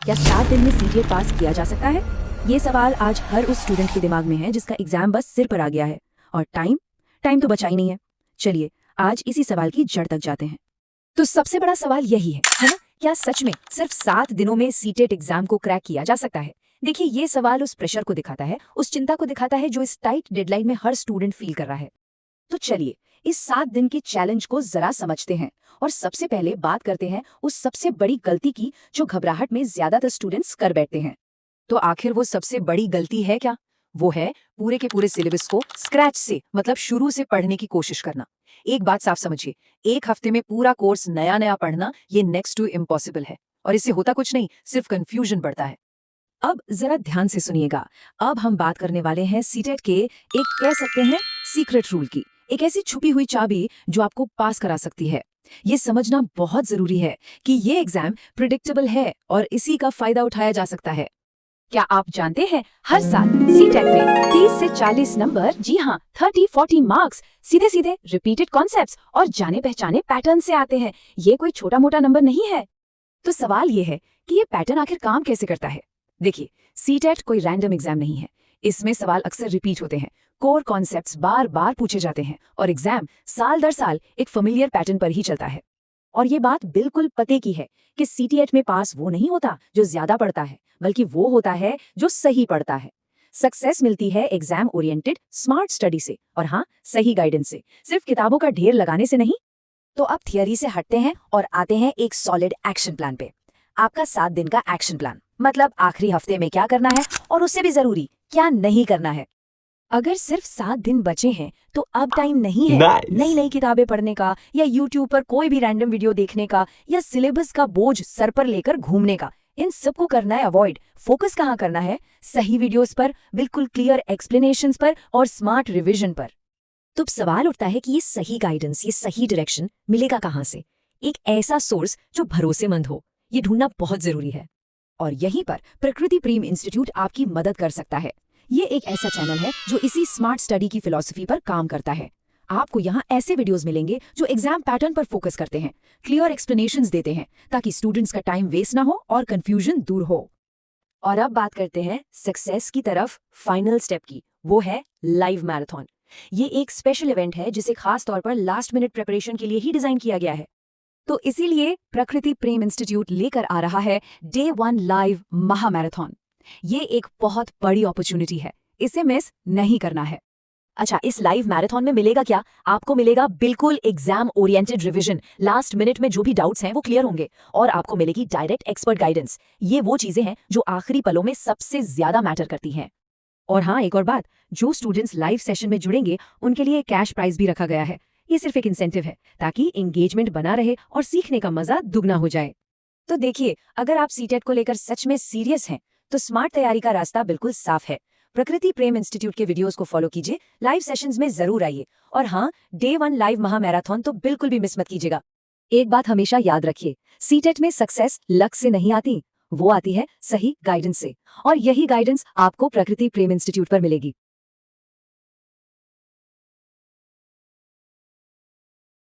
क्या 7 दिन में सीटेट पास किया जा सकता है? ये सवाल आज हर उस स्टूडेंट के दिमाग में है जिसका एग्जाम बस सिर पर आ गया है। और टाइम तो बचा ही नहीं है। चलिए आज इसी सवाल की जड़ तक जाते हैं। तो सबसे बड़ा सवाल यही है ना? क्या सच में सिर्फ 7 दिनों में सीटेट एग्जाम को क्रैक किया जा सकता है? देखिए, ये सवाल उस प्रेशर को दिखाता है, उस चिंता को दिखाता है जो इस टाइट डेडलाइन में हर स्टूडेंट फील कर रहा है। तो चलिए इस 7 दिन के चैलेंज को जरा समझते हैं और सबसे पहले बात करते हैं उस सबसे बड़ी गलती की जो घबराहट में ज्यादातर स्टूडेंट्स कर बैठते हैं। तो आखिर वो सबसे बड़ी गलती है क्या? वो है पूरे के पूरे सिलेबस को स्क्रैच से, मतलब शुरू से पढ़ने की कोशिश करना। एक बात साफ समझिए, एक हफ्ते में पूरा कोर्स नया पढ़ना ये नेक्स्ट टू इम्पॉसिबल है। और इससे होता कुछ नहीं, सिर्फ कंफ्यूजन बढ़ता है। अब जरा ध्यान से सुनिएगा। अब हम बात करने वाले हैं सीटेट के एक, कह सकते हैं, सीक्रेट रूल की। एक ऐसी छुपी हुई चाबी जो आपको पास करा सकती है। ये समझना बहुत जरूरी है कि ये एग्जाम प्रिडिक्टेबल है और इसी का फायदा उठाया जा सकता है। क्या आप जानते हैं, हर साल सीटेट में 30 से 40 नंबर, जी हाँ 30-40 मार्क्स सीधे सीधे रिपीटेड कॉन्सेप्ट्स और जाने पहचाने पैटर्न से आते हैं। ये कोई छोटा मोटा नंबर नहीं है। तो सवाल ये है कि ये पैटर्न आखिर काम कैसे करता है? देखिए, सीटेट कोई रैंडम एग्जाम नहीं है। इसमें सवाल अक्सर रिपीट होते हैं, कोर कॉन्सेप्ट्स बार बार पूछे जाते हैं और एग्जाम साल दर साल एक फेमिलियर पैटर्न पर ही चलता है। और ये बात बिल्कुल पते की है कि सीटीएट में पास वो नहीं होता जो ज्यादा पढ़ता है, बल्कि वो होता है जो सही पढ़ता है। सक्सेस मिलती है एग्जाम ओरिएंटेड स्मार्ट स्टडी से, और हाँ, सही गाइडेंस से, सिर्फ किताबों का ढेर लगाने से नहीं। तो अब थियरी से हटते हैं और आते हैं एक सॉलिड एक्शन प्लान पे। आपका 7 दिन का एक्शन प्लान, मतलब आखिरी हफ्ते में क्या करना है और उससे भी जरूरी क्या नहीं करना है। अगर सिर्फ 7 दिन बचे हैं तो अब टाइम नहीं है नई नई किताबें पढ़ने का, या यूट्यूब पर कोई भी रैंडम वीडियो देखने का, या सिलेबस का बोझ सर पर लेकर घूमने का। इन सबको करना है अवॉइड। फोकस कहाँ करना है? सही वीडियोस पर, बिल्कुल क्लियर एक्सप्लेनेशंस पर और स्मार्ट रिवीजन पर। तो अब सवाल उठता है कि ये सही गाइडेंस, ये सही डायरेक्शन मिलेगा कहाँ से? एक ऐसा सोर्स जो भरोसेमंद हो, ये ढूंढना बहुत जरूरी है। और यहीं पर प्रकृति प्रेम इंस्टीट्यूट आपकी मदद कर सकता है। ये एक ऐसा चैनल है जो इसी स्मार्ट स्टडी की फिलॉसफी पर काम करता है। आपको यहाँ ऐसे वीडियोस मिलेंगे जो एग्जाम पैटर्न पर फोकस करते हैं, क्लियर एक्सप्लेनेशंस देते हैं, ताकि स्टूडेंट्स का टाइम वेस्ट ना हो और कंफ्यूजन दूर हो। और अब बात करते हैं सक्सेस की तरफ, फाइनल स्टेप की। वो है लाइव मैराथन। ये एक स्पेशल इवेंट है जिसे खास तौर पर लास्ट मिनट प्रिपरेशन के लिए ही डिजाइन किया गया है। तो इसीलिए प्रकृति प्रेम इंस्टीट्यूट लेकर आ रहा है डे 1 लाइव महा मैराथन। ये एक बहुत बड़ी अपॉर्चुनिटी है, इसे मिस नहीं करना है। अच्छा, इस लाइव मैराथन में मिलेगा क्या? आपको मिलेगा बिल्कुल exam oriented revision. Last minute में जो भी डाउट्स हैं वो क्लियर होंगे, और आपको मिलेगी डायरेक्ट एक्सपर्ट गाइडेंस। ये वो चीजें हैं जो आखिरी पलों में सबसे ज्यादा मैटर करती हैं। और हाँ, एक और बात, जो स्टूडेंट्स लाइव सेशन में जुड़ेंगे उनके लिए कैश प्राइज भी रखा गया है। ये सिर्फ एक इंसेंटिव है ताकि एंगेजमेंट बना रहे और सीखने का मजा दुगना हो जाए। तो देखिए, अगर आप सीटेट को लेकर सच में सीरियस हैं तो स्मार्ट तैयारी का रास्ता बिल्कुल साफ है। प्रकृति प्रेम इंस्टीट्यूट के वीडियोस को फॉलो कीजिए, लाइव सेशंस में जरूर आइए, और हाँ, डे 1 लाइव महा मैराथन तो बिल्कुल भी मिस मत कीजिएगा। एक बात हमेशा याद रखिए, सीटेट में सक्सेस लक से नहीं आती, वो आती है सही गाइडेंस से। और यही गाइडेंस आपको प्रकृति प्रेम इंस्टीट्यूट पर मिलेगी।